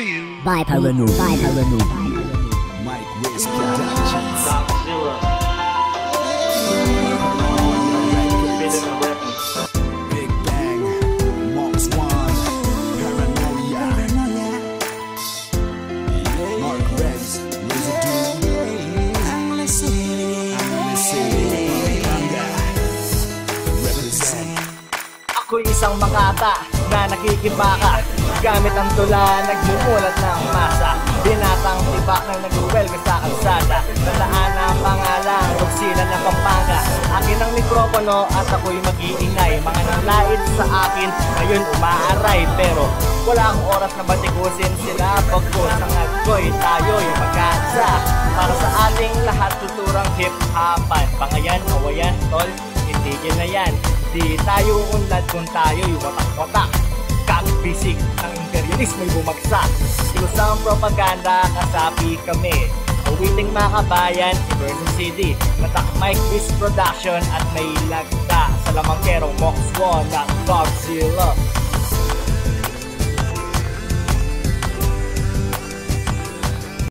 By Paranoid. Mike Wiz Productions. Big Bang, Mark Swan, Paranoia. Mark Wiz, Residue. I'm listening. Represent. Ako'y isang makata na nakikipaka gamit ang tula, nagmumulat ng masa. Binatang tibak na nag-welga sa kalsada. Tandaan ang pangalan, Roxila ng Pampanga. Akin ang mikropono at ako'y mag-iingay. Mga nanglait sa akin, ngayon umaaray. Pero wala akong oras na batikusin sila. Pagkos ang ako'y tayo'y magkaisa. Para sa ating lahat tuturang hip-hopan. Pangayan, awayan, tol, itigil na yan. Di tayo unlad kung tayo'y watak-watak. Kagbisig ng imperialismo'y bumagsak. Ilusang propaganda, kasapi kami. Awiting mga kabayan, Everson City. Natak Mike Wiz Production at may lagda sa lamangkerong Mox One at Godzilla.